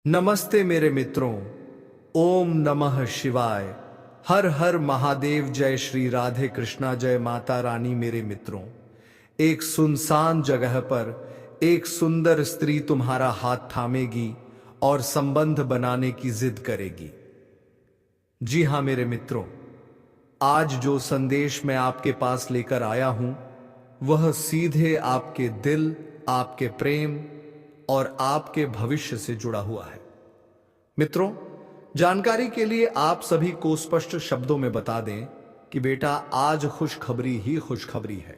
नमस्ते मेरे मित्रों। ओम नमः शिवाय। हर हर महादेव। जय श्री राधे कृष्णा। जय माता रानी। मेरे मित्रों, एक सुनसान जगह पर एक सुंदर स्त्री तुम्हारा हाथ थामेगी और संबंध बनाने की जिद करेगी। जी हां मेरे मित्रों, आज जो संदेश मैं आपके पास लेकर आया हूं वह सीधे आपके दिल, आपके प्रेम और आपके भविष्य से जुड़ा हुआ है। मित्रों, जानकारी के लिए आप सभी को स्पष्ट शब्दों में बता दें कि बेटा, आज खुशखबरी ही खुशखबरी है।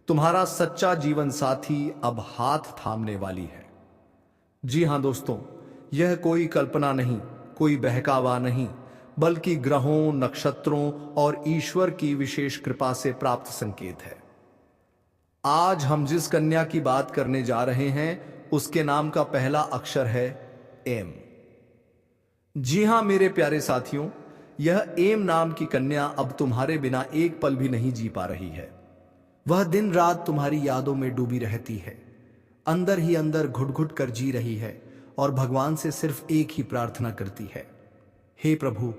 तुम्हारा सच्चा जीवन साथी अब हाथ थामने वाली है। जी हां दोस्तों, यह कोई कल्पना नहीं, कोई बहकावा नहीं, बल्कि ग्रहों, नक्षत्रों और ईश्वर की विशेष कृपा से प्राप्त संकेत है। आज हम जिस कन्या की बात करने जा रहे हैं उसके नाम का पहला अक्षर है एम। जी हां मेरे प्यारे साथियों, यह एम नाम की कन्या अब तुम्हारे बिना एक पल भी नहीं जी पा रही है। वह दिन रात तुम्हारी यादों में डूबी रहती है, अंदर ही अंदर घुट घुट कर जी रही है और भगवान से सिर्फ एक ही प्रार्थना करती है, हे प्रभु,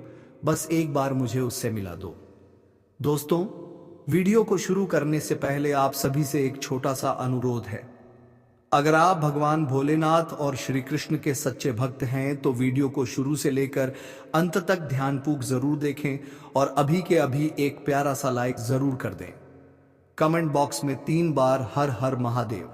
बस एक बार मुझे उससे मिला दो। दोस्तों, वीडियो को शुरू करने से पहले आप सभी से एक छोटा सा अनुरोध है। अगर आप भगवान भोलेनाथ और श्री कृष्ण के सच्चे भक्त हैं तो वीडियो को शुरू से लेकर अंत तक ध्यानपूर्वक जरूर देखें और अभी के अभी एक प्यारा सा लाइक जरूर कर दें। कमेंट बॉक्स में 3 बार हर हर महादेव,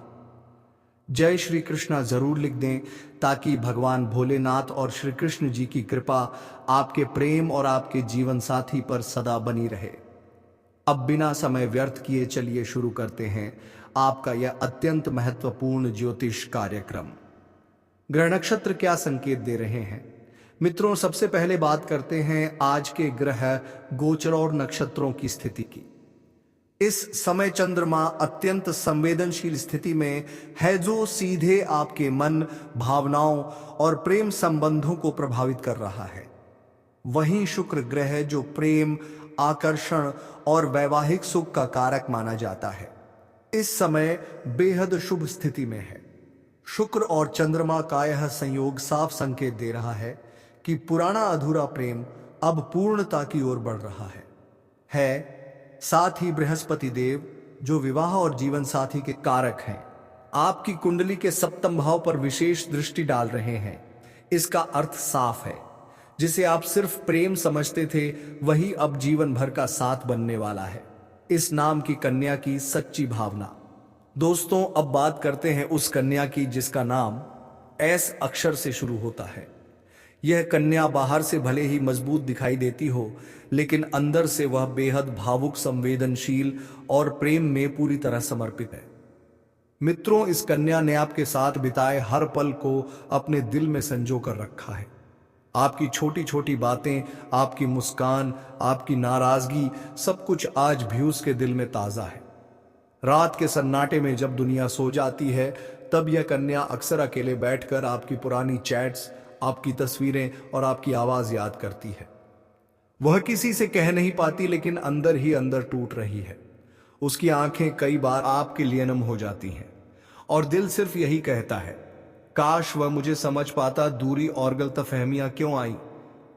जय श्री कृष्णा जरूर लिख दें ताकि भगवान भोलेनाथ और श्री कृष्ण जी की कृपा आपके प्रेम और आपके जीवन साथी पर सदा बनी रहे। अब बिना समय व्यर्थ किए चलिए शुरू करते हैं आपका यह अत्यंत महत्वपूर्ण ज्योतिष कार्यक्रम। ग्रह नक्षत्र क्या संकेत दे रहे हैं? मित्रों, सबसे पहले बात करते हैं आज के ग्रह गोचर और नक्षत्रों की स्थिति की। इस समय चंद्रमा अत्यंत संवेदनशील स्थिति में है जो सीधे आपके मन, भावनाओं और प्रेम संबंधों को प्रभावित कर रहा है। वहीं शुक्र ग्रह जो प्रेम, आकर्षण और वैवाहिक सुख का कारक माना जाता है, इस समय बेहद शुभ स्थिति में है। शुक्र और चंद्रमा का यह संयोग साफ संकेत दे रहा है कि पुराना अधूरा प्रेम अब पूर्णता की ओर बढ़ रहा है। साथ ही बृहस्पति देव जो विवाह और जीवन साथी के कारक हैं, आपकी कुंडली के सप्तम भाव पर विशेष दृष्टि डाल रहे हैं। इसका अर्थ साफ है, जिसे आप सिर्फ प्रेम समझते थे वही अब जीवन भर का साथ बनने वाला है। इस नाम की कन्या की सच्ची भावना। दोस्तों, अब बात करते हैं उस कन्या की जिसका नाम एस अक्षर से शुरू होता है। यह कन्या बाहर से भले ही मजबूत दिखाई देती हो, लेकिन अंदर से वह बेहद भावुक, संवेदनशील और प्रेम में पूरी तरह समर्पित है। मित्रों, इस कन्या ने आपके साथ बिताए हर पल को अपने दिल में संजो कर रखा है। आपकी छोटी छोटी बातें, आपकी मुस्कान, आपकी नाराजगी, सब कुछ आज भी उसके दिल में ताजा है। रात के सन्नाटे में जब दुनिया सो जाती है, तब यह कन्या अक्सर अकेले बैठकर आपकी पुरानी चैट्स, आपकी तस्वीरें और आपकी आवाज याद करती है। वह किसी से कह नहीं पाती, लेकिन अंदर ही अंदर टूट रही है। उसकी आंखें कई बार आपके लिए नम हो जाती हैं और दिल सिर्फ यही कहता है, काश वह मुझे समझ पाता, दूरी और गलतफहमियां क्यों आई।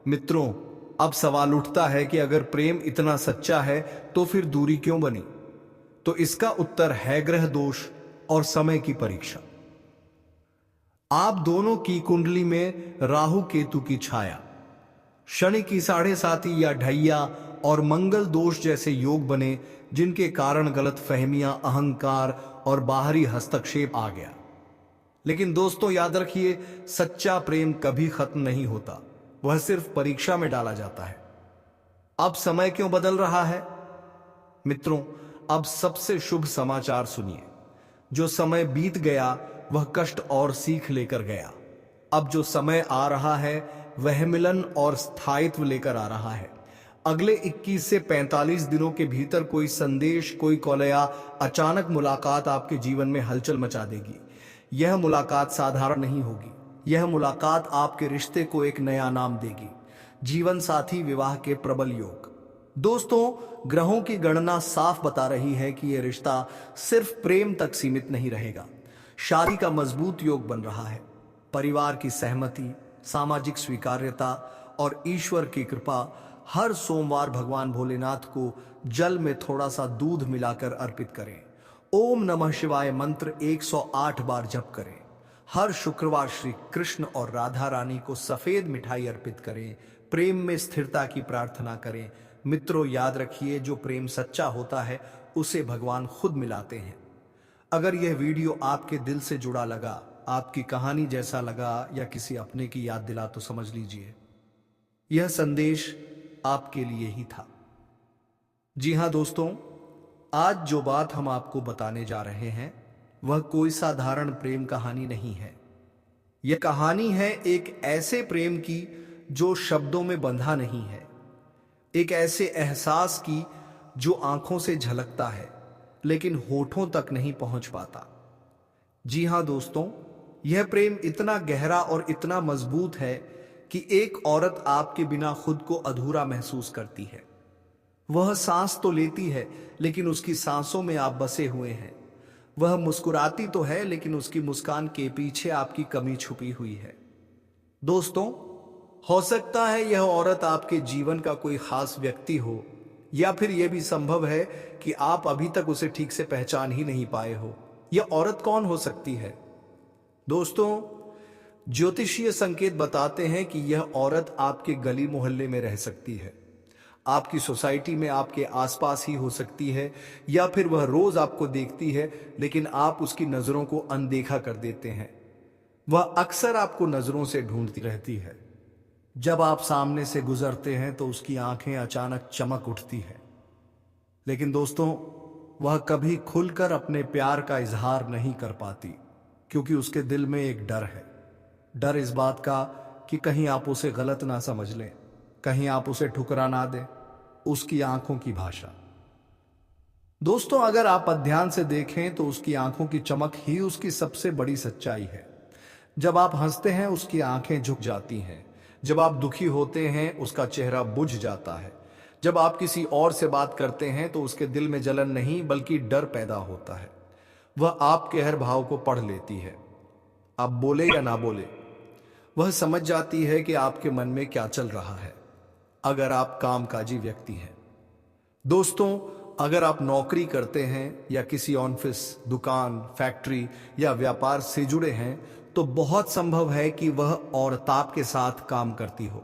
मित्रों, अब सवाल उठता है कि अगर प्रेम इतना सच्चा है तो फिर दूरी क्यों बनी? तो इसका उत्तर है ग्रह दोष और समय की परीक्षा। आप दोनों की कुंडली में राहु केतु की छाया, शनि की 7.5 या ढैया और मंगल दोष जैसे योग बने, जिनके कारण गलतफहमियां, अहंकार और बाहरी हस्तक्षेप आ गया। लेकिन दोस्तों, याद रखिए, सच्चा प्रेम कभी खत्म नहीं होता, वह सिर्फ परीक्षा में डाला जाता है। अब समय क्यों बदल रहा है? मित्रों, अब सबसे शुभ समाचार सुनिए। जो समय बीत गया वह कष्ट और सीख लेकर गया। अब जो समय आ रहा है वह मिलन और स्थायित्व लेकर आ रहा है। अगले 21 से 45 दिनों के भीतर कोई संदेश, कोई कॉल या अचानक मुलाकात आपके जीवन में हलचल मचा देगी। यह मुलाकात साधारण नहीं होगी। यह मुलाकात आपके रिश्ते को एक नया नाम देगी। जीवन साथी, विवाह के प्रबल योग। दोस्तों, ग्रहों की गणना साफ बता रही है कि यह रिश्ता सिर्फ प्रेम तक सीमित नहीं रहेगा। शादी का मजबूत योग बन रहा है। परिवार की सहमति, सामाजिक स्वीकार्यता और ईश्वर की कृपा। हर सोमवार भगवान भोलेनाथ को जल में थोड़ा सा दूध मिलाकर अर्पित करें। ओम नमः शिवाय मंत्र 108 बार जप करें। हर शुक्रवार श्री कृष्ण और राधा रानी को सफेद मिठाई अर्पित करें। प्रेम में स्थिरता की प्रार्थना करें। मित्रों, याद रखिए, जो प्रेम सच्चा होता है उसे भगवान खुद मिलाते हैं। अगर यह वीडियो आपके दिल से जुड़ा लगा, आपकी कहानी जैसा लगा या किसी अपने की याद दिला, तो समझ लीजिए यह संदेश आपके लिए ही था। जी हां दोस्तों, आज जो बात हम आपको बताने जा रहे हैं वह कोई साधारण प्रेम कहानी नहीं है। यह कहानी है एक ऐसे प्रेम की जो शब्दों में बंधा नहीं है, एक ऐसे एहसास की जो आंखों से झलकता है लेकिन होठों तक नहीं पहुंच पाता। जी हां दोस्तों, यह प्रेम इतना गहरा और इतना मजबूत है कि एक औरत आपके बिना खुद को अधूरा महसूस करती है। वह सांस तो लेती है लेकिन उसकी सांसों में आप बसे हुए हैं। वह मुस्कुराती तो है लेकिन उसकी मुस्कान के पीछे आपकी कमी छुपी हुई है। दोस्तों, हो सकता है यह औरत आपके जीवन का कोई खास व्यक्ति हो, या फिर यह भी संभव है कि आप अभी तक उसे ठीक से पहचान ही नहीं पाए हो। यह औरत कौन हो सकती है? दोस्तों, ज्योतिषीय संकेत बताते हैं कि यह औरत आपके गली मोहल्ले में रह सकती है, आपकी सोसाइटी में आपके आसपास ही हो सकती है, या फिर वह रोज आपको देखती है लेकिन आप उसकी नजरों को अनदेखा कर देते हैं। वह अक्सर आपको नजरों से ढूंढती रहती है। जब आप सामने से गुजरते हैं तो उसकी आंखें अचानक चमक उठती है, लेकिन दोस्तों, वह कभी खुलकर अपने प्यार का इजहार नहीं कर पाती, क्योंकि उसके दिल में एक डर है। डर इस बात का कि कहीं आप उसे गलत ना समझ लें, कहीं आप उसे ठुकरा ना दें। उसकी आंखों की भाषा। दोस्तों, अगर आप ध्यान से देखें तो उसकी आंखों की चमक ही उसकी सबसे बड़ी सच्चाई है। जब आप हंसते हैं उसकी आंखें झुक जाती हैं। जब आप दुखी होते हैं उसका चेहरा बुझ जाता है। जब आप किसी और से बात करते हैं तो उसके दिल में जलन नहीं बल्कि डर पैदा होता है। वह आपके हर भाव को पढ़ लेती है। आप बोले या ना बोले, वह समझ जाती है कि आपके मन में क्या चल रहा है। अगर आप कामकाजी व्यक्ति हैं, दोस्तों, अगर आप नौकरी करते हैं या किसी ऑफिस, दुकान, फैक्ट्री या व्यापार से जुड़े हैं, तो बहुत संभव है कि वह औरत आपके साथ काम करती हो।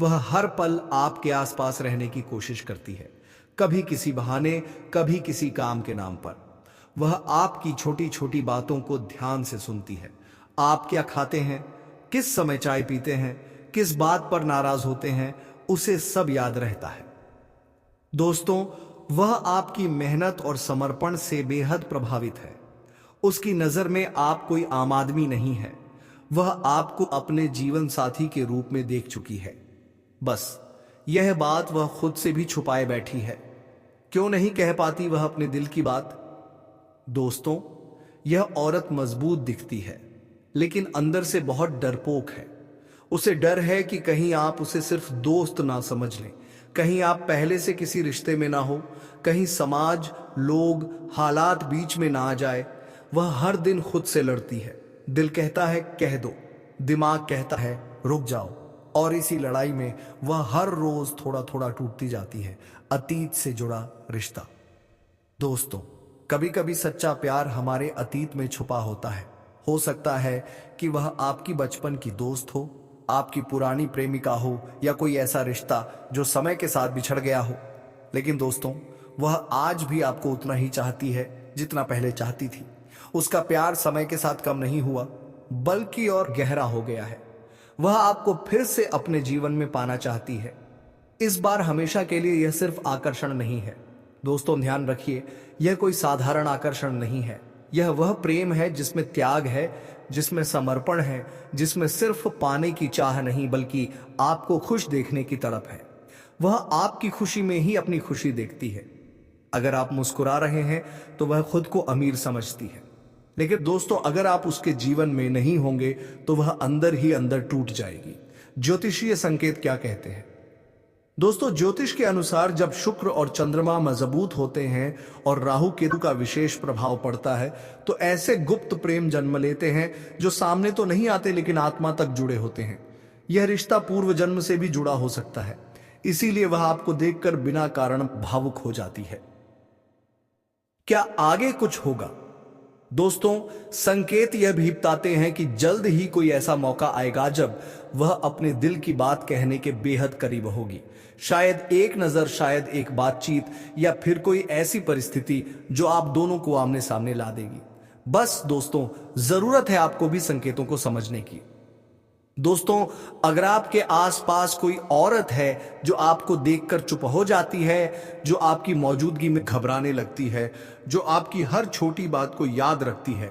वह हर पल आपके आसपास रहने की कोशिश करती है, कभी किसी बहाने, कभी किसी काम के नाम पर। वह आपकी छोटी छोटी बातों को ध्यान से सुनती है। आप क्या खाते हैं, किस समय चाय पीते हैं, किस बात पर नाराज होते हैं, उसे सब याद रहता है। दोस्तों, वह आपकी मेहनत और समर्पण से बेहद प्रभावित है। उसकी नजर में आप कोई आम आदमी नहीं है। वह आपको अपने जीवन साथी के रूप में देख चुकी है। बस यह बात वह खुद से भी छुपाए बैठी है। क्यों नहीं कह पाती वह अपने दिल की बात? दोस्तों, यह औरत मजबूत दिखती है लेकिन अंदर से बहुत डरपोक है। उसे डर है कि कहीं आप उसे सिर्फ दोस्त ना समझ लें, कहीं आप पहले से किसी रिश्ते में ना हो, कहीं समाज, लोग, हालात बीच में ना आ जाए। वह हर दिन खुद से लड़ती है। दिल कहता है कह दो, दिमाग कहता है रुक जाओ, और इसी लड़ाई में वह हर रोज थोड़ा थोड़ा टूटती जाती है अतीत से जुड़ा रिश्ता। दोस्तों, कभी कभी सच्चा प्यार हमारे अतीत में छुपा होता है। हो सकता है कि वह आपकी बचपन की दोस्त हो, आपकी पुरानी प्रेमिका हो, या कोई ऐसा रिश्ता जो समय के साथ बिछड़ गया हो। लेकिन दोस्तों, वह आज भी आपको उतना ही चाहती है जितना पहले चाहती थी। उसका प्यार समय के साथ कम नहीं हुआ बल्कि और गहरा हो गया है। वह आपको फिर से अपने जीवन में पाना चाहती है। इस बार हमेशा के लिए। यह सिर्फ आकर्षण नहीं है। दोस्तों, ध्यान रखिए, यह कोई साधारण आकर्षण नहीं है। यह वह प्रेम है जिसमें त्याग है, जिसमें समर्पण है, जिसमें सिर्फ पाने की चाह नहीं बल्कि आपको खुश देखने की तड़प है। वह आपकी खुशी में ही अपनी खुशी देखती है। अगर आप मुस्कुरा रहे हैं तो वह खुद को अमीर समझती है। लेकिन दोस्तों, अगर आप उसके जीवन में नहीं होंगे तो वह अंदर ही अंदर टूट जाएगी। ज्योतिषीय संकेत क्या कहते हैं? दोस्तों, ज्योतिष के अनुसार जब शुक्र और चंद्रमा मजबूत होते हैं और राहु केतु का विशेष प्रभाव पड़ता है तो ऐसे गुप्त प्रेम जन्म लेते हैं जो सामने तो नहीं आते लेकिन आत्मा तक जुड़े होते हैं। यह रिश्ता पूर्व जन्म से भी जुड़ा हो सकता है, इसीलिए वह आपको देखकर बिना कारण भावुक हो जाती है। क्या आगे कुछ होगा? दोस्तों, संकेत यह भी बताते हैं कि जल्द ही कोई ऐसा मौका आएगा जब वह अपने दिल की बात कहने के बेहद करीब होगी। शायद एक नजर, शायद एक बातचीत, या फिर कोई ऐसी परिस्थिति जो आप दोनों को आमने सामने ला देगी। बस दोस्तों, जरूरत है आपको भी संकेतों को समझने की। दोस्तों, अगर आपके आसपास कोई औरत है जो आपको देखकर चुप हो जाती है, जो आपकी मौजूदगी में घबराने लगती है, जो आपकी हर छोटी बात को याद रखती है,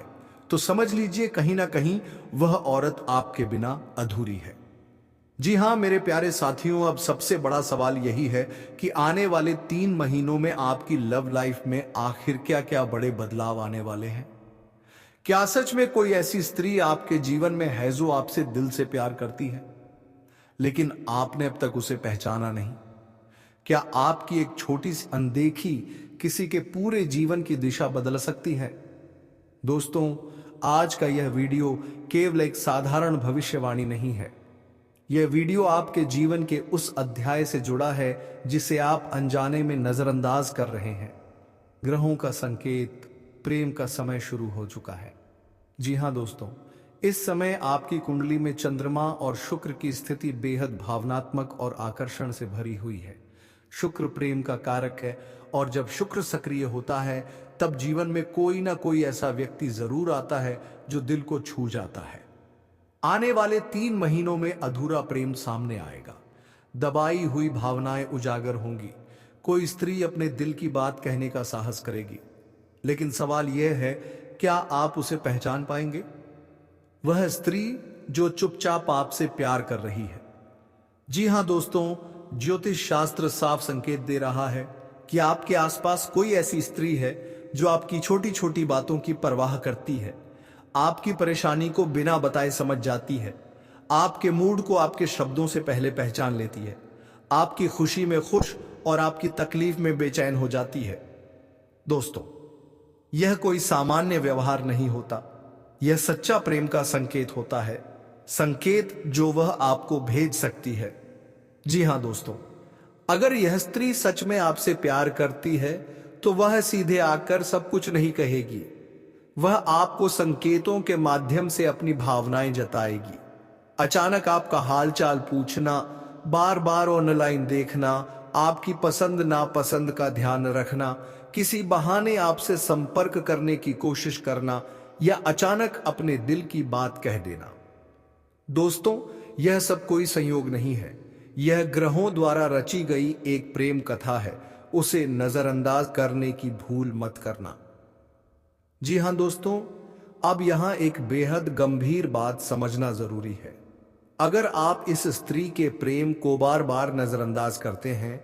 तो समझ लीजिए कहीं ना कहीं वह औरत आपके बिना अधूरी है। जी हां मेरे प्यारे साथियों, अब सबसे बड़ा सवाल यही है कि आने वाले 3 महीनों में आपकी लव लाइफ में आखिर क्या क्या बड़े बदलाव आने वाले हैं। क्या सच में कोई ऐसी स्त्री आपके जीवन में है जो आपसे दिल से प्यार करती है, लेकिन आपने अब तक उसे पहचाना नहीं? क्या आपकी एक छोटी सी अनदेखी किसी के पूरे जीवन की दिशा बदल सकती है? दोस्तों, आज का यह वीडियो केवल एक साधारण भविष्यवाणी नहीं है। यह वीडियो आपके जीवन के उस अध्याय से जुड़ा है जिसे आप अनजाने में नजरअंदाज कर रहे हैं। ग्रहों का संकेत, प्रेम का समय शुरू हो चुका है। जी हां दोस्तों, इस समय आपकी कुंडली में चंद्रमा और शुक्र की स्थिति बेहद भावनात्मक और आकर्षण से भरी हुई है। शुक्र प्रेम का कारक है, और जब शुक्र सक्रिय होता है तब जीवन में कोई ना कोई ऐसा व्यक्ति जरूर आता है जो दिल को छू जाता है। आने वाले 3 महीनों में अधूरा प्रेम सामने आएगा, दबाई हुई भावनाएं उजागर होंगी, कोई स्त्री अपने दिल की बात कहने का साहस करेगी। लेकिन सवाल यह है, क्या आप उसे पहचान पाएंगे? वह स्त्री जो चुपचाप आपसे प्यार कर रही है। जी हां दोस्तों, ज्योतिष शास्त्र साफ संकेत दे रहा है कि आपके आसपास कोई ऐसी स्त्री है जो आपकी छोटी छोटी बातों की परवाह करती है, आपकी परेशानी को बिना बताए समझ जाती है, आपके मूड को आपके शब्दों से पहले पहचान लेती है, आपकी खुशी में खुश और आपकी तकलीफ में बेचैन हो जाती है। दोस्तों, यह कोई सामान्य व्यवहार नहीं होता, यह सच्चा प्रेम का संकेत होता है, संकेत जो वह आपको भेज सकती है। जी हां दोस्तों, अगर यह स्त्री सच में आपसे प्यार करती है तो वह सीधे आकर सब कुछ नहीं कहेगी, वह आपको संकेतों के माध्यम से अपनी भावनाएं जताएगी। अचानक आपका हालचाल पूछना, बार बार ऑनलाइन देखना, आपकी पसंद नापसंद का ध्यान रखना, किसी बहाने आपसे संपर्क करने की कोशिश करना, या अचानक अपने दिल की बात कह देना। दोस्तों, यह सब कोई संयोग नहीं है, यह ग्रहों द्वारा रची गई एक प्रेम कथा है। उसे नजरअंदाज करने की भूल मत करना। जी हां दोस्तों, अब यहां एक बेहद गंभीर बात समझना जरूरी है। अगर आप इस स्त्री के प्रेम को बार बार नजरअंदाज करते हैं,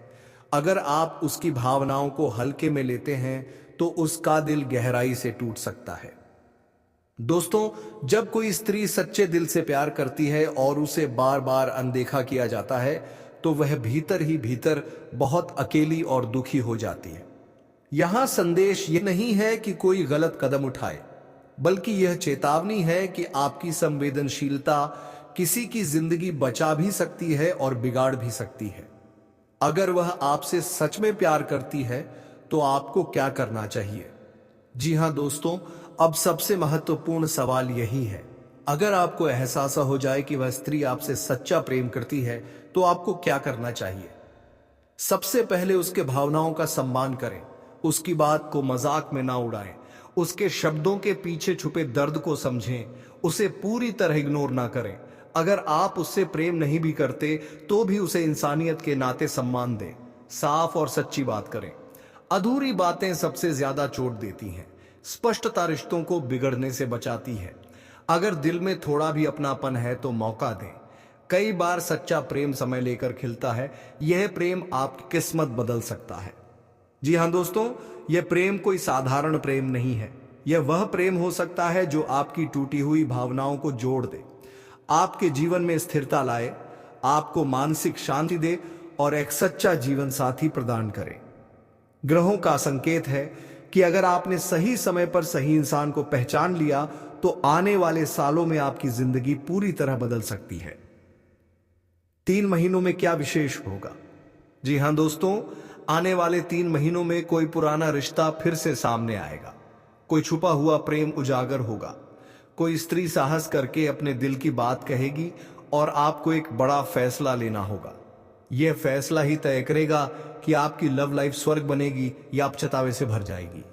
अगर आप उसकी भावनाओं को हल्के में लेते हैं, तो उसका दिल गहराई से टूट सकता है। दोस्तों, जब कोई स्त्री सच्चे दिल से प्यार करती है और उसे बार बार अनदेखा किया जाता है, तो वह भीतर ही भीतर बहुत अकेली और दुखी हो जाती है। यहां संदेश ये नहीं है कि कोई गलत कदम उठाए, बल्कि यह चेतावनी है कि आपकी संवेदनशीलता किसी की जिंदगी बचा भी सकती है और बिगाड़ भी सकती है। अगर वह आपसे सच में प्यार करती है तो आपको क्या करना चाहिए? जी हां दोस्तों, अब सबसे महत्वपूर्ण सवाल यही है। अगर आपको एहसास हो जाए कि वह स्त्री आपसे सच्चा प्रेम करती है, तो आपको क्या करना चाहिए? सबसे पहले उसके भावनाओं का सम्मान करें, उसकी बात को मजाक में ना उड़ाएं, उसके शब्दों के पीछे छुपे दर्द को समझें, उसे पूरी तरह इग्नोर ना करें। अगर आप उससे प्रेम नहीं भी करते तो भी उसे इंसानियत के नाते सम्मान दें, साफ और सच्ची बात करें। अधूरी बातें सबसे ज्यादा चोट देती हैं, स्पष्टता रिश्तों को बिगड़ने से बचाती है। अगर दिल में थोड़ा भी अपनापन है तो मौका दें। कई बार सच्चा प्रेम समय लेकर खिलता है, यह प्रेम आपकी किस्मत बदल सकता है। जी हां दोस्तों, यह प्रेम कोई साधारण प्रेम नहीं है, यह वह प्रेम हो सकता है जो आपकी टूटी हुई भावनाओं को जोड़ दे, आपके जीवन में स्थिरता लाए, आपको मानसिक शांति दे और एक सच्चा जीवन साथी प्रदान करे। ग्रहों का संकेत है कि अगर आपने सही समय पर सही इंसान को पहचान लिया तो आने वाले सालों में आपकी जिंदगी पूरी तरह बदल सकती है। 3 महीनों में क्या विशेष होगा? जी हाँ दोस्तों, आने वाले 3 महीनों में कोई पुराना रिश्ता फिर से सामने आएगा, कोई छुपा हुआ प्रेम उजागर होगा, कोई स्त्री साहस करके अपने दिल की बात कहेगी और आपको एक बड़ा फैसला लेना होगा। यह फैसला ही तय करेगा कि आपकी लव लाइफ स्वर्ग बनेगी या पछतावे से भर जाएगी।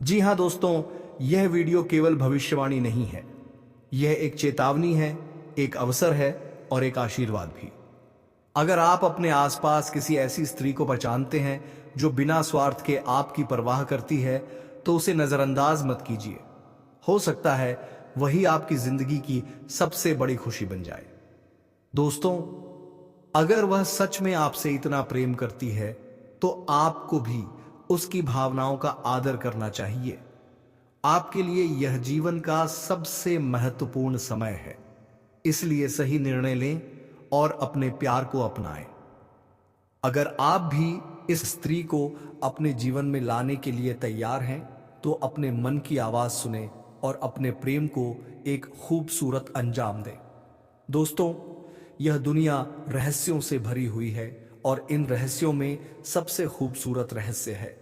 जी हाँ दोस्तों, यह वीडियो केवल भविष्यवाणी नहीं है, यह एक चेतावनी है, एक अवसर है और एक आशीर्वाद भी। अगर आप अपने आसपास किसी ऐसी स्त्री को पहचानते हैं जो बिना स्वार्थ के आपकी परवाह करती है, तो उसे नजरअंदाज मत कीजिए। हो सकता है वही आपकी जिंदगी की सबसे बड़ी खुशी बन जाए। दोस्तों, अगर वह सच में आपसे इतना प्रेम करती है तो आपको भी उसकी भावनाओं का आदर करना चाहिए। आपके लिए यह जीवन का सबसे महत्वपूर्ण समय है, इसलिए सही निर्णय लें और अपने प्यार को अपनाएं। अगर आप भी इस स्त्री को अपने जीवन में लाने के लिए तैयार हैं, तो अपने मन की आवाज सुने और अपने प्रेम को एक खूबसूरत अंजाम दें। दोस्तों, यह दुनिया रहस्यों से भरी हुई है और इन रहस्यों में सबसे खूबसूरत रहस्य है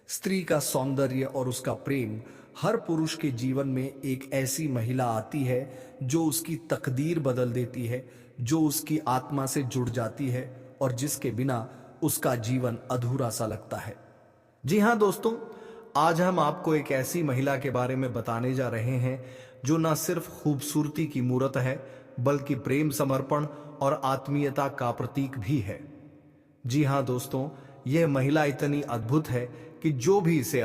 स्त्री का सौंदर्य और उसका प्रेम। हर पुरुष के जीवन में एक ऐसी महिला आती है जो उसकी तकदीर बदल देती है, जो उसकी आत्मा से जुड़ जाती है और जिसके बिना उसका जीवन अधूरा सा लगता है। जी हाँ दोस्तों, आज हम आपको एक ऐसी महिला के बारे में बताने जा रहे हैं जो न सिर्फ खूबसूरती की मूरत है, बल्कि प्रेम, समर्पण और आत्मीयता का प्रतीक भी है। जी हाँ दोस्तों, यह महिला इतनी अद्भुत है कि जो भी इसे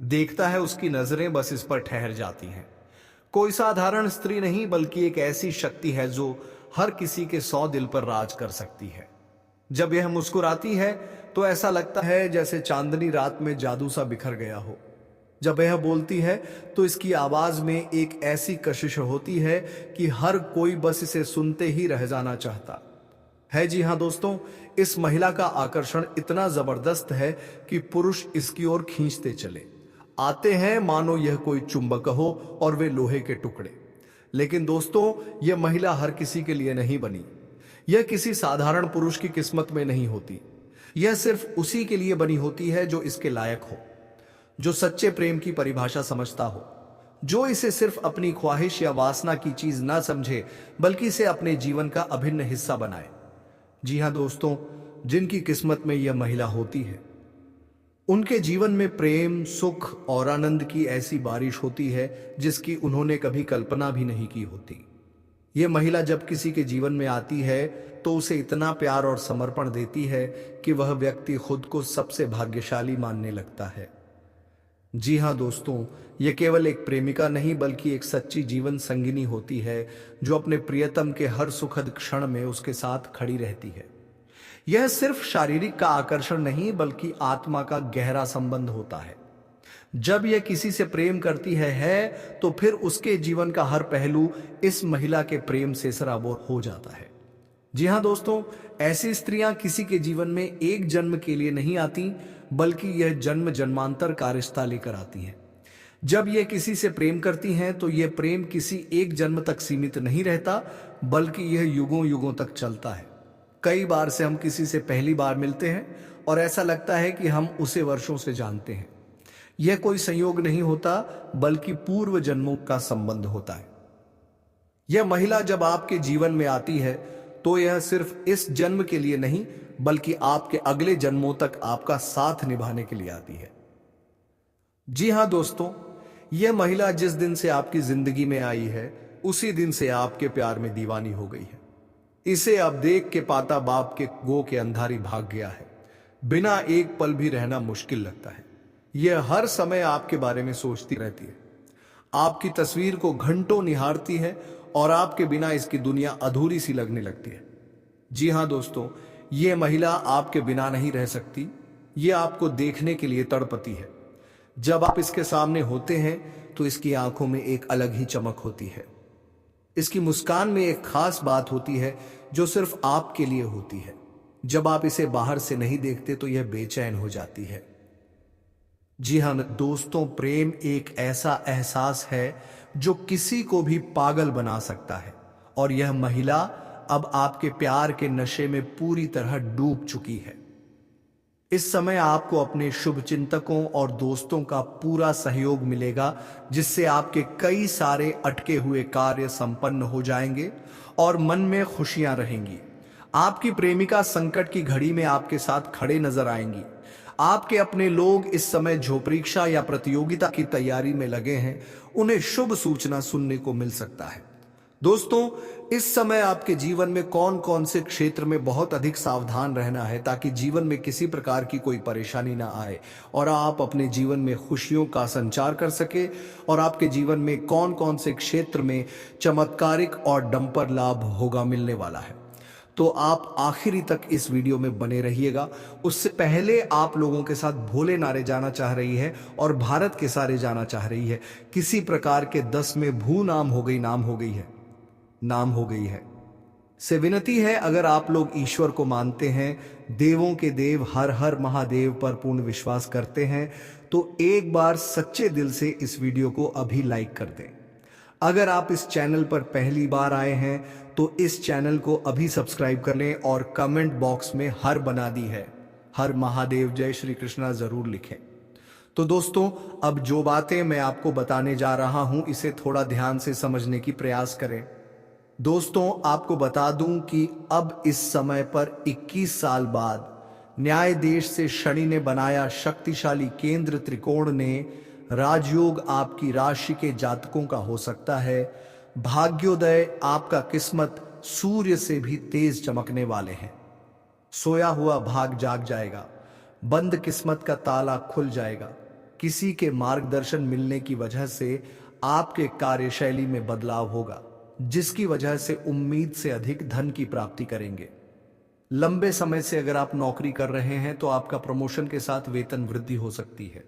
देखता है उसकी नजरें बस इस पर ठहर जाती हैं। कोई साधारण स्त्री नहीं, बल्कि एक ऐसी शक्ति है जो हर किसी के 100 दिल पर राज कर सकती है। जब यह मुस्कुराती है तो ऐसा लगता है जैसे चांदनी रात में जादू सा बिखर गया हो। जब यह बोलती है तो इसकी आवाज में एक ऐसी कशिश होती है कि हर कोई बस इसे सुनते ही रह जाना चाहता है। जी हाँ दोस्तों, इस महिला का आकर्षण इतना जबरदस्त है कि पुरुष इसकी ओर खींचते चले आते हैं, मानो यह कोई चुंबक हो और वे लोहे के टुकड़े। लेकिन दोस्तों, यह महिला हर किसी के लिए नहीं बनी। यह किसी साधारण पुरुष की किस्मत में नहीं होती। यह सिर्फ उसी के लिए बनी होती है जो इसके लायक हो, जो सच्चे प्रेम की परिभाषा समझता हो, जो इसे सिर्फ अपनी ख्वाहिश या वासना की चीज ना समझे, बल्कि इसे अपने जीवन का अभिन्न हिस्सा बनाए। जी हाँ दोस्तों, जिनकी किस्मत में यह महिला होती है, उनके जीवन में प्रेम, सुख और आनंद की ऐसी बारिश होती है जिसकी उन्होंने कभी कल्पना भी नहीं की होती। यह महिला जब किसी के जीवन में आती है तो उसे इतना प्यार और समर्पण देती है कि वह व्यक्ति खुद को सबसे भाग्यशाली मानने लगता है। जी हाँ दोस्तों, यह केवल एक प्रेमिका नहीं, बल्कि एक सच्ची जीवन संगिनी होती है जो अपने प्रियतम के हर सुखद क्षण में उसके साथ खड़ी रहती है। यह सिर्फ शारीरिक का आकर्षण नहीं, बल्कि आत्मा का गहरा संबंध होता है। जब यह किसी से प्रेम करती है तो फिर उसके जीवन का हर पहलू इस महिला के प्रेम से सराबोर हो जाता है। जी हाँ दोस्तों, ऐसी स्त्रियां किसी के जीवन में एक जन्म के लिए नहीं आती, बल्कि यह जन्म जन्मांतर का रिश्ता लेकर आती हैं। जब यह किसी से प्रेम करती हैं तो यह प्रेम किसी एक जन्म तक सीमित नहीं रहता, बल्कि यह युगों युगों तक चलता है। कई बार से हम किसी से पहली बार मिलते हैं और ऐसा लगता है कि हम उसे वर्षों से जानते हैं। यह कोई संयोग नहीं होता, बल्कि पूर्व जन्मों का संबंध होता है। यह महिला जब आपके जीवन में आती है तो यह सिर्फ इस जन्म के लिए नहीं, बल्कि आपके अगले जन्मों तक आपका साथ निभाने के लिए आती है। जी हाँ दोस्तों, यह महिला जिस दिन से आपकी जिंदगी में आई है, उसी दिन से आपके प्यार में दीवानी हो गई है। इसे अब देख के पाता बाप के गो के अंधारी भाग गया है। बिना एक पल भी रहना मुश्किल लगता है। यह हर समय आपके बारे में सोचती रहती है, आपकी तस्वीर को घंटों निहारती है और आपके बिना इसकी दुनिया अधूरी सी लगने लगती है। जी हाँ दोस्तों, यह महिला आपके बिना नहीं रह सकती। यह आपको देखने के लिए तड़पती है। जब आप इसके सामने होते हैं तो इसकी आंखों में एक अलग ही चमक होती है। इसकी मुस्कान में एक खास बात होती है जो सिर्फ आपके लिए होती है। जब आप इसे बाहर से नहीं देखते तो यह बेचैन हो जाती है। जी हाँ दोस्तों, प्रेम एक ऐसा एहसास है जो किसी को भी पागल बना सकता है, और यह महिला अब आपके प्यार के नशे में पूरी तरह डूब चुकी है। इस समय आपको अपने शुभ चिंतकों और दोस्तों का पूरा सहयोग मिलेगा, जिससे आपके कई सारे अटके हुए कार्य संपन्न हो जाएंगे और मन में खुशियां रहेंगी। आपकी प्रेमिका संकट की घड़ी में आपके साथ खड़े नजर आएंगी। आपके अपने लोग इस समय जो परीक्षा या प्रतियोगिता की तैयारी में लगे हैं, उन्हें शुभ सूचना सुनने को मिल सकता है। दोस्तों, इस समय आपके जीवन में कौन कौन से क्षेत्र में बहुत अधिक सावधान रहना है, ताकि जीवन में किसी प्रकार की कोई परेशानी ना आए और आप अपने जीवन में खुशियों का संचार कर सके, और आपके जीवन में कौन कौन से क्षेत्र में चमत्कारिक और डंपर लाभ होगा मिलने वाला है। तो आप आखिरी तक इस वीडियो में बने रहिएगा। उससे पहले आप लोगों के साथ भोले नारे जाना चाह रही है और भारत के सारे जाना चाह रही है। किसी प्रकार के 10 में भू नाम हो गई, नाम हो गई है से विनती है, अगर आप लोग ईश्वर को मानते हैं, देवों के देव हर हर महादेव पर पूर्ण विश्वास करते हैं, तो एक बार सच्चे दिल से इस वीडियो को अभी लाइक कर दें। अगर आप इस चैनल पर पहली बार आए हैं तो इस चैनल को अभी सब्सक्राइब कर लें और कमेंट बॉक्स में हर बना दी है, हर महादेव जय श्री कृष्णा जरूर लिखें। तो दोस्तों, अब जो बातें मैं आपको बताने जा रहा हूं, इसे थोड़ा ध्यान से समझने की प्रयास करें। दोस्तों, आपको बता दूं कि अब इस समय पर 21 साल बाद न्याय देश से शनि ने बनाया शक्तिशाली केंद्र त्रिकोण ने राजयोग आपकी राशि के जातकों का हो सकता है। भाग्योदय आपका किस्मत सूर्य से भी तेज चमकने वाले हैं। सोया हुआ भाग जाग जाएगा, बंद किस्मत का ताला खुल जाएगा। किसी के मार्गदर्शन मिलने की वजह से आपके कार्यशैली में बदलाव होगा, जिसकी वजह से उम्मीद से अधिक धन की प्राप्ति करेंगे। लंबे समय से अगर आप नौकरी कर रहे हैं तो आपका प्रमोशन के साथ वेतन वृद्धि हो सकती है।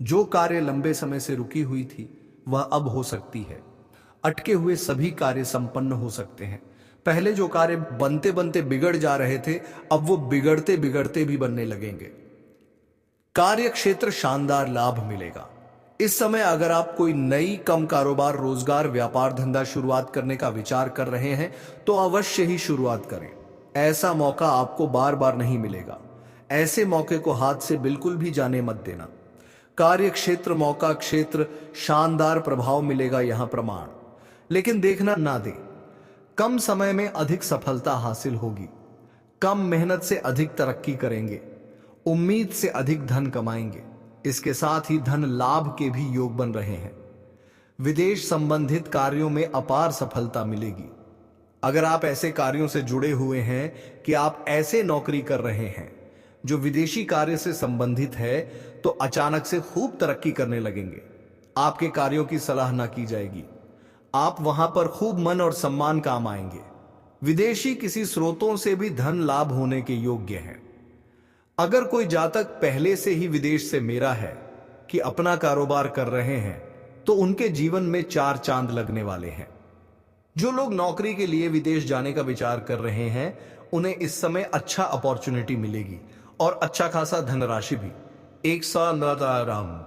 जो कार्य लंबे समय से रुकी हुई थी वह अब हो सकती है। अटके हुए सभी कार्य संपन्न हो सकते हैं। पहले जो कार्य बनते बनते बिगड़ जा रहे थे, अब वो बिगड़ते बिगड़ते भी बनने लगेंगे। कार्य क्षेत्र शानदार लाभ मिलेगा। इस समय अगर आप कोई नई कम कारोबार, रोजगार, व्यापार, धंधा शुरुआत करने का विचार कर रहे हैं तो अवश्य ही शुरुआत करें। ऐसा मौका आपको बार बार नहीं मिलेगा। ऐसे मौके को हाथ से बिल्कुल भी जाने मत देना। कार्य क्षेत्र, मौका क्षेत्र, शानदार प्रभाव मिलेगा यहां प्रमाण। लेकिन देखना ना दे, कम समय में अधिक सफलता हासिल होगी। कम मेहनत से अधिक तरक्की करेंगे। उम्मीद से अधिक धन कमाएंगे। इसके साथ ही धन लाभ के भी योग बन रहे हैं। विदेश संबंधित कार्यों में अपार सफलता मिलेगी। अगर आप ऐसे कार्यों से जुड़े हुए हैं कि आप ऐसे नौकरी कर रहे हैं जो विदेशी कार्य से संबंधित है, तो अचानक से खूब तरक्की करने लगेंगे। आपके कार्यों की सलाह ना की जाएगी। आप वहां पर खूब मन और सम्मान काम आएंगे। विदेशी किसी स्रोतों से भी धन लाभ होने के योग्य हैं। अगर कोई जातक पहले से ही विदेश से मेरा है कि अपना कारोबार कर रहे हैं, तो उनके जीवन में 4 चांद लगने वाले हैं। जो लोग नौकरी के लिए विदेश जाने का विचार कर रहे हैं, उन्हें इस समय अच्छा अपॉर्चुनिटी मिलेगी और अच्छा खासा धनराशि भी। एक साल राम।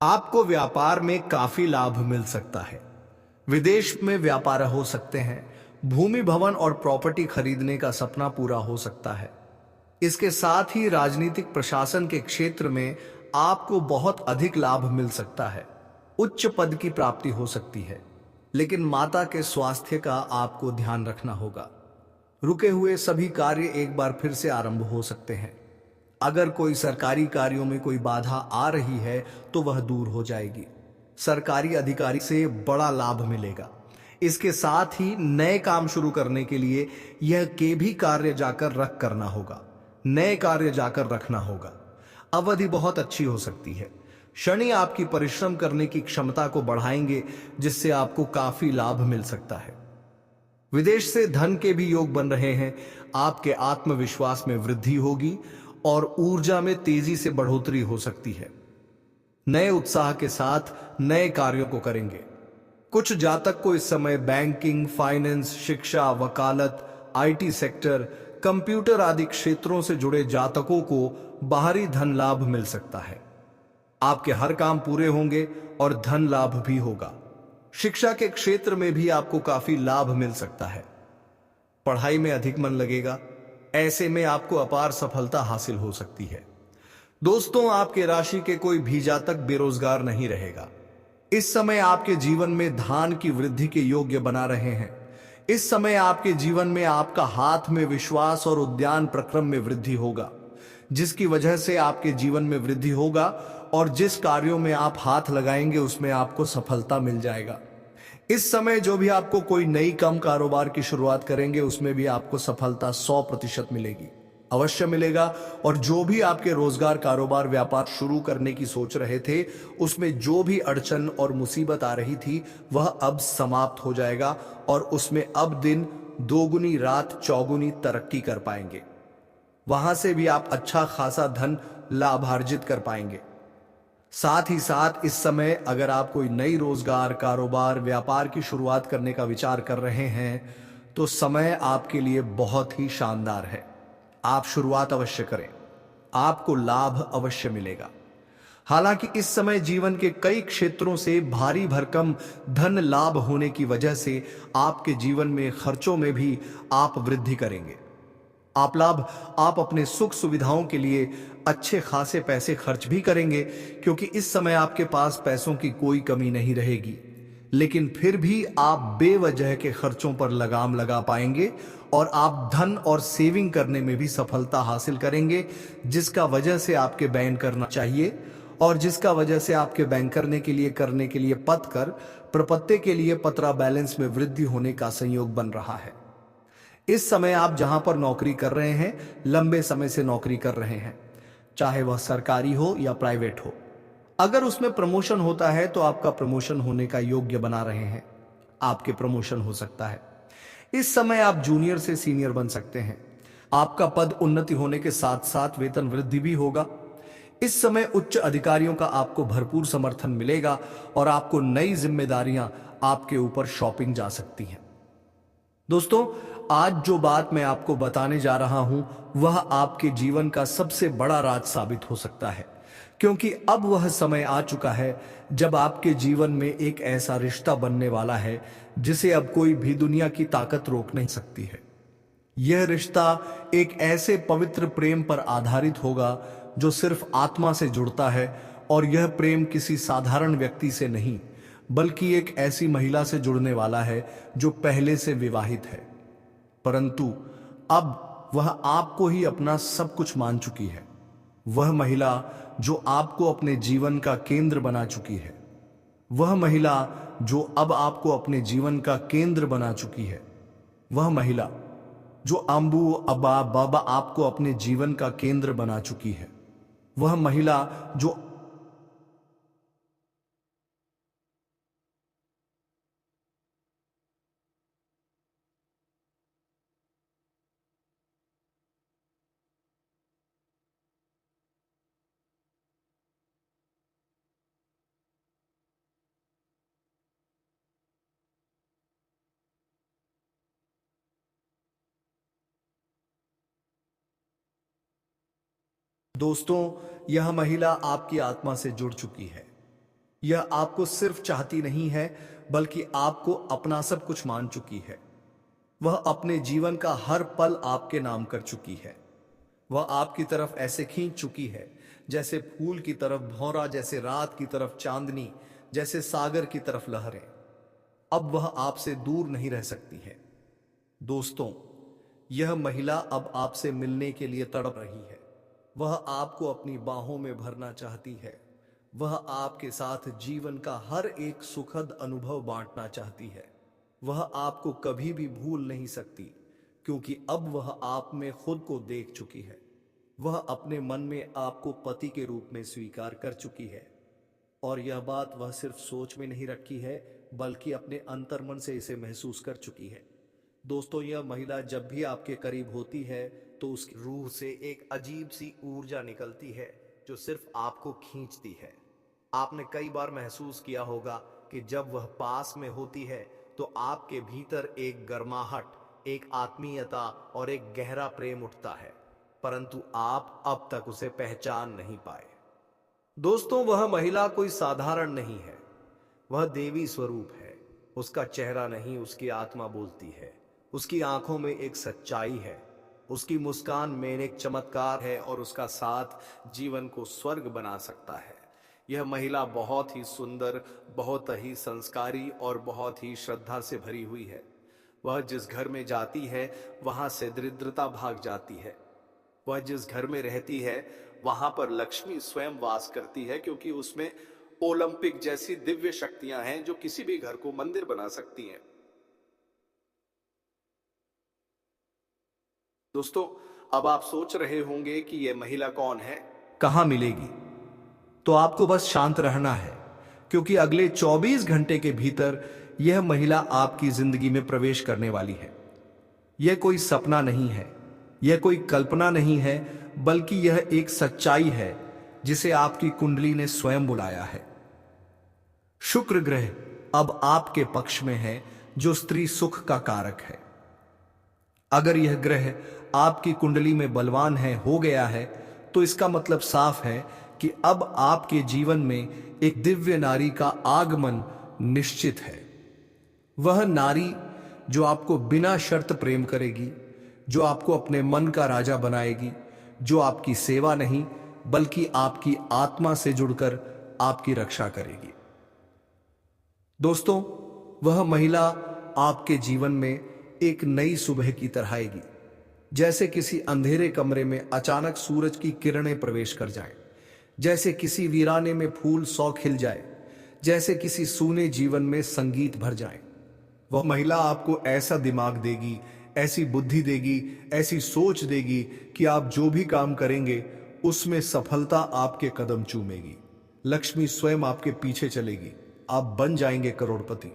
आपको व्यापार में काफी लाभ मिल सकता है। विदेश में व्यापार हो सकते हैं। भूमि, भवन और प्रॉपर्टी खरीदने का सपना पूरा हो सकता है। इसके साथ ही राजनीतिक प्रशासन के क्षेत्र में आपको बहुत अधिक लाभ मिल सकता है। उच्च पद की प्राप्ति हो सकती है। लेकिन माता के स्वास्थ्य का आपको ध्यान रखना होगा। रुके हुए सभी कार्य एक बार फिर से आरंभ हो सकते हैं। अगर कोई सरकारी कार्यों में कोई बाधा आ रही है तो वह दूर हो जाएगी। सरकारी अधिकारी से बड़ा लाभ मिलेगा। इसके साथ ही नए काम शुरू करने के लिए यह के भी कार्य जाकर रख करना होगा। नए कार्य जाकर रखना होगा। अवधि बहुत अच्छी हो सकती है। शनि आपकी परिश्रम करने की क्षमता को बढ़ाएंगे, जिससे आपको काफी लाभ मिल सकता है। विदेश से धन के भी योग बन रहे हैं। आपके आत्मविश्वास में वृद्धि होगी और ऊर्जा में तेजी से बढ़ोतरी हो सकती है। नए उत्साह के साथ नए कार्यों को करेंगे। कुछ जातक को इस समय बैंकिंग, फाइनेंस, शिक्षा, वकालत, आईटी सेक्टर, कंप्यूटर आदि क्षेत्रों से जुड़े जातकों को बाहरी धन लाभ मिल सकता है। आपके हर काम पूरे होंगे और धन लाभ भी होगा। शिक्षा के क्षेत्र में भी आपको काफी लाभ मिल सकता है। पढ़ाई में अधिक मन लगेगा, ऐसे में आपको अपार सफलता हासिल हो सकती है। दोस्तों, आपके राशि के कोई भी जातक बेरोजगार नहीं रहेगा। इस समय आपके जीवन में धान की वृद्धि के योग्य बना रहे हैं। इस समय आपके जीवन में आपका हाथ में विश्वास और उद्यान प्रक्रम में वृद्धि होगा, जिसकी वजह से आपके जीवन में वृद्धि होगा और जिस कार्यों में आप हाथ लगाएंगे उसमें आपको सफलता मिल जाएगा। इस समय जो भी आपको कोई नई कम कारोबार की शुरुआत करेंगे उसमें भी आपको सफलता 100% मिलेगी, अवश्य मिलेगा। और जो भी आपके रोजगार, कारोबार, व्यापार शुरू करने की सोच रहे थे, उसमें जो भी अड़चन और मुसीबत आ रही थी वह अब समाप्त हो जाएगा और उसमें अब दिन दोगुनी रात चौगुनी तरक्की कर पाएंगे। वहां से भी आप अच्छा खासा धन लाभार्जित कर पाएंगे। साथ ही साथ इस समय अगर आप कोई नई रोजगार, कारोबार, व्यापार की शुरुआत करने का विचार कर रहे हैं तो समय आपके लिए बहुत ही शानदार है। आप शुरुआत अवश्य करें, आपको लाभ अवश्य मिलेगा। हालांकि इस समय जीवन के कई क्षेत्रों से भारी भरकम धन लाभ होने की वजह से आपके जीवन में खर्चों में भी आप वृद्धि करेंगे। आप अपने सुख सुविधाओं के लिए अच्छे खासे पैसे खर्च भी करेंगे, क्योंकि इस समय आपके पास पैसों की कोई कमी नहीं रहेगी। लेकिन फिर भी आप बेवजह के खर्चों पर लगाम लगा पाएंगे और आप धन और सेविंग करने में भी सफलता हासिल करेंगे, जिसका वजह से आपके बैंक करना चाहिए और जिसका वजह से आपके बैंक करने के लिए पत कर प्रपत्ति के लिए पत्रा बैलेंस में वृद्धि होने का संयोग बन रहा है। इस समय आप जहां पर नौकरी कर रहे हैं, लंबे समय से नौकरी कर रहे हैं, चाहे वह सरकारी हो या प्राइवेट हो, अगर उसमें प्रमोशन होता है तो आपका प्रमोशन होने का योग्य बना रहे हैं, आपके प्रमोशन हो सकता है। इस समय आप जूनियर से सीनियर बन सकते हैं। आपका पद उन्नति होने के साथ साथ वेतन वृद्धि भी होगा। इस समय उच्च अधिकारियों का आपको भरपूर समर्थन मिलेगा और आपको नई जिम्मेदारियां आपके ऊपर शॉपिंग जा सकती हैं। दोस्तों, आज जो बात मैं आपको बताने जा रहा हूं वह आपके जीवन का सबसे बड़ा राज साबित हो सकता है, क्योंकि अब वह समय आ चुका है जब आपके जीवन में एक ऐसा रिश्ता बनने वाला है जिसे अब कोई भी दुनिया की ताकत रोक नहीं सकती है। यह रिश्ता एक ऐसे पवित्र प्रेम पर आधारित होगा जो सिर्फ आत्मा से जुड़ता है, और यह प्रेम किसी साधारण व्यक्ति से नहीं बल्कि एक ऐसी महिला से जुड़ने वाला है जो पहले से विवाहित है, परंतु अब वह आपको ही अपना सब कुछ मान चुकी है। वह महिला जो आपको अपने जीवन का केंद्र बना चुकी है, वह महिला जो अब आपको अपने जीवन का केंद्र बना चुकी है, वह महिला जो अम्बू अब्बा बाबा आपको अपने जीवन का केंद्र बना चुकी है, वह महिला जो दोस्तों, यह महिला आपकी आत्मा से जुड़ चुकी है। यह आपको सिर्फ चाहती नहीं है बल्कि आपको अपना सब कुछ मान चुकी है। वह अपने जीवन का हर पल आपके नाम कर चुकी है। वह आपकी तरफ ऐसे खींच चुकी है जैसे फूल की तरफ भौरा, जैसे रात की तरफ चांदनी, जैसे सागर की तरफ लहरें। अब वह आपसे दूर नहीं रह सकती है। दोस्तों, यह महिला अब आपसे मिलने के लिए तड़प रही है। वह आपको अपनी बाहों में भरना चाहती है। वह आपके साथ जीवन का हर एक सुखद अनुभव बांटना चाहती है। वह आपको कभी भी भूल नहीं सकती, क्योंकि अब वह आप में खुद को देख चुकी है। वह अपने मन में आपको पति के रूप में स्वीकार कर चुकी है, और यह बात वह सिर्फ सोच में नहीं रखी है बल्कि अपने अंतर्मन से इसे महसूस कर चुकी है। दोस्तों, यह महिला जब भी आपके करीब होती है तो उसकी रूह से एक अजीब सी ऊर्जा निकलती है जो सिर्फ आपको खींचती है। आपने कई बार महसूस किया होगा कि जब वह पास में होती है तो आपके भीतर एक गर्माहट, एक आत्मीयता और एक गहरा प्रेम उठता है, परंतु आप अब तक उसे पहचान नहीं पाए। दोस्तों, वह महिला कोई साधारण नहीं है, वह देवी स्वरूप है। उसका चेहरा नहीं, उसकी आत्मा बोलती है। उसकी आंखों में एक सच्चाई है, उसकी मुस्कान में एक चमत्कार है और उसका साथ जीवन को स्वर्ग बना सकता है। यह महिला बहुत ही सुंदर, बहुत ही संस्कारी और बहुत ही श्रद्धा से भरी हुई है। वह जिस घर में जाती है वहां से दरिद्रता भाग जाती है। वह जिस घर में रहती है वहां पर लक्ष्मी स्वयं वास करती है, क्योंकि उसमें ओलंपिक जैसी दिव्य शक्तियां हैं जो किसी भी घर को मंदिर बना सकती हैं। दोस्तों, अब आप सोच रहे होंगे कि यह महिला कौन है, कहां मिलेगी? तो आपको बस शांत रहना है, क्योंकि अगले 24 घंटे के भीतर यह महिला आपकी जिंदगी में प्रवेश करने वाली है। यह कोई सपना नहीं है, यह कोई कल्पना नहीं है, बल्कि यह एक सच्चाई है जिसे आपकी कुंडली ने स्वयं बुलाया है। शुक्र ग्रह अब आपके पक्ष में है, जो स्त्री सुख का कारक है। अगर यह ग्रह आपकी कुंडली में बलवान है, हो गया है, तो इसका मतलब साफ है कि अब आपके जीवन में एक दिव्य नारी का आगमन निश्चित है। वह नारी जो आपको बिना शर्त प्रेम करेगी, जो आपको अपने मन का राजा बनाएगी, जो आपकी सेवा नहीं बल्कि आपकी आत्मा से जुड़कर आपकी रक्षा करेगी। दोस्तों, वह महिला आपके जीवन में एक नई सुबह की तरह आएगी, जैसे किसी अंधेरे कमरे में अचानक सूरज की किरणें प्रवेश कर जाएं, जैसे किसी वीराने में फूल 100 खिल जाए, जैसे किसी सूने जीवन में संगीत भर जाए। वह महिला आपको ऐसा दिमाग देगी, ऐसी बुद्धि देगी, ऐसी सोच देगी कि आप जो भी काम करेंगे उसमें सफलता आपके कदम चूमेगी। लक्ष्मी स्वयं आपके पीछे चलेगी, आप बन जाएंगे करोड़पति।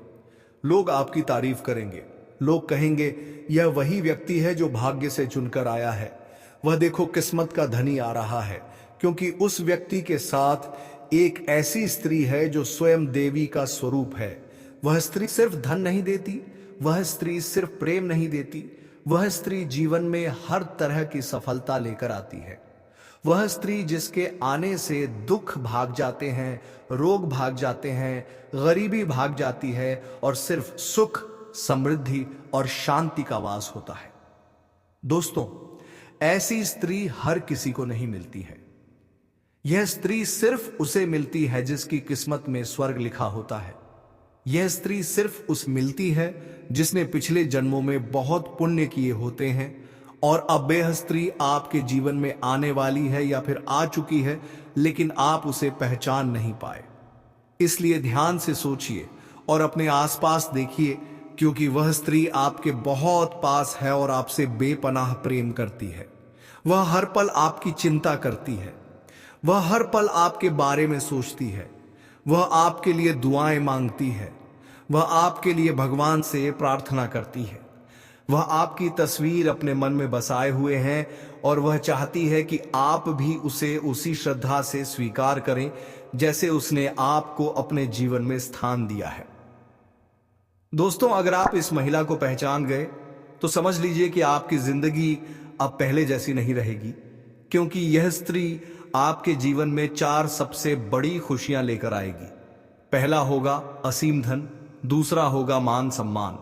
लोग आपकी तारीफ करेंगे, लोग कहेंगे यह वही व्यक्ति है जो भाग्य से चुनकर आया है। वह देखो किस्मत का धनी आ रहा है, क्योंकि उस व्यक्ति के साथ एक ऐसी स्त्री है जो स्वयं देवी का स्वरूप है। वह स्त्री सिर्फ धन नहीं देती, वह स्त्री सिर्फ प्रेम नहीं देती, वह स्त्री जीवन में हर तरह की सफलता लेकर आती है। वह स्त्री जिसके आने से दुख भाग जाते हैं, रोग भाग जाते हैं, गरीबी भाग जाती है और सिर्फ सुख, समृद्धि और शांति का वास होता है। दोस्तों, ऐसी स्त्री हर किसी को नहीं मिलती है। यह स्त्री सिर्फ उसे मिलती है जिसकी किस्मत में स्वर्ग लिखा होता है। यह स्त्री सिर्फ उस मिलती है जिसने पिछले जन्मों में बहुत पुण्य किए होते हैं, और अब यह स्त्री आपके जीवन में आने वाली है या फिर आ चुकी है, लेकिन आप उसे पहचान नहीं पाए। इसलिए ध्यान से सोचिए और अपने आसपास देखिए, क्योंकि वह स्त्री आपके बहुत पास है और आपसे बेपनाह प्रेम करती है। वह हर पल आपकी चिंता करती है, वह हर पल आपके बारे में सोचती है, वह आपके लिए दुआएं मांगती है, वह आपके लिए भगवान से प्रार्थना करती है। वह आपकी तस्वीर अपने मन में बसाए हुए हैं और वह चाहती है कि आप भी उसे उसी श्रद्धा से स्वीकार करें जैसे उसने आपको अपने जीवन में स्थान दिया है। दोस्तों, अगर आप इस महिला को पहचान गए तो समझ लीजिए कि आपकी जिंदगी अब पहले जैसी नहीं रहेगी, क्योंकि यह स्त्री आपके जीवन में 4 सबसे बड़ी खुशियां लेकर आएगी। पहला होगा असीम धन, दूसरा होगा मान सम्मान,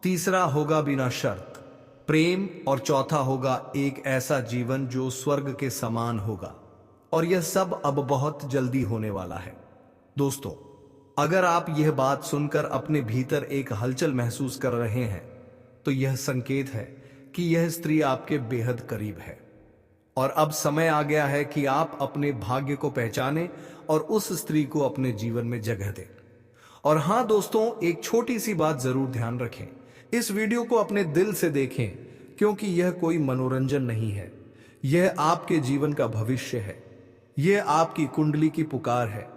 तीसरा होगा बिना शर्त प्रेम, और चौथा होगा एक ऐसा जीवन जो स्वर्ग के समान होगा। और यह सब अब बहुत जल्दी होने वाला है। दोस्तों, अगर आप यह बात सुनकर अपने भीतर एक हलचल महसूस कर रहे हैं, तो यह संकेत है कि यह स्त्री आपके बेहद करीब है और अब समय आ गया है कि आप अपने भाग्य को पहचानें और उस स्त्री को अपने जीवन में जगह दें। और हां दोस्तों, एक छोटी सी बात जरूर ध्यान रखें, इस वीडियो को अपने दिल से देखें, क्योंकि यह कोई मनोरंजन नहीं है, यह आपके जीवन का भविष्य है, यह आपकी कुंडली की पुकार है,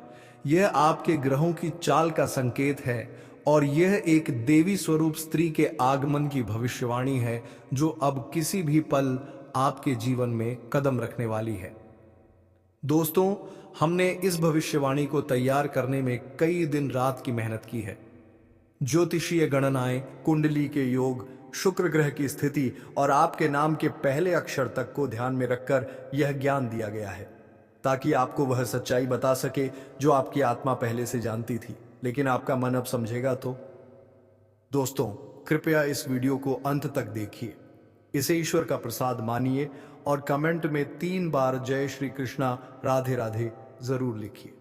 यह आपके ग्रहों की चाल का संकेत है और यह एक देवी स्वरूप स्त्री के आगमन की भविष्यवाणी है जो अब किसी भी पल आपके जीवन में कदम रखने वाली है। दोस्तों, हमने इस भविष्यवाणी को तैयार करने में कई दिन रात की मेहनत की है। ज्योतिषीय गणनाएं, कुंडली के योग, शुक्र ग्रह की स्थिति और आपके नाम के पहले अक्षर तक को ध्यान में रखकर यह ज्ञान दिया गया है, ताकि आपको वह सच्चाई बता सके जो आपकी आत्मा पहले से जानती थी, लेकिन आपका मन अब समझेगा तो। दोस्तों, कृपया इस वीडियो को अंत तक देखिए, इसे ईश्वर का प्रसाद मानिए और कमेंट में 3 बार जय श्री कृष्णा राधे राधे जरूर लिखिए,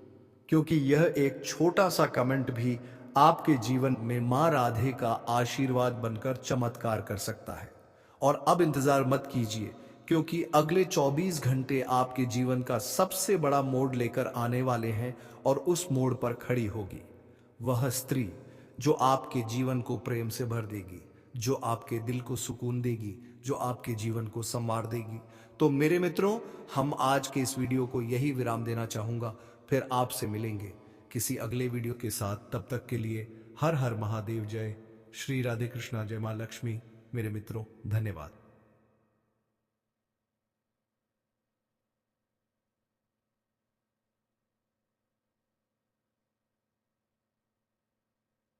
क्योंकि यह एक छोटा सा कमेंट भी आपके जीवन में मां राधे का आशीर्वाद बनकर चमत्कार कर सकता है। और अब इंतजार मत कीजिए, क्योंकि अगले 24 घंटे आपके जीवन का सबसे बड़ा मोड़ लेकर आने वाले हैं और उस मोड़ पर खड़ी होगी वह स्त्री जो आपके जीवन को प्रेम से भर देगी, जो आपके दिल को सुकून देगी, जो आपके जीवन को संवार देगी। तो मेरे मित्रों, हम आज के इस वीडियो को यही विराम देना चाहूंगा। फिर आपसे मिलेंगे किसी अगले वीडियो के साथ। तब तक के लिए हर हर महादेव, जय श्री राधे कृष्णा, जय मां लक्ष्मी। मेरे मित्रों, धन्यवाद।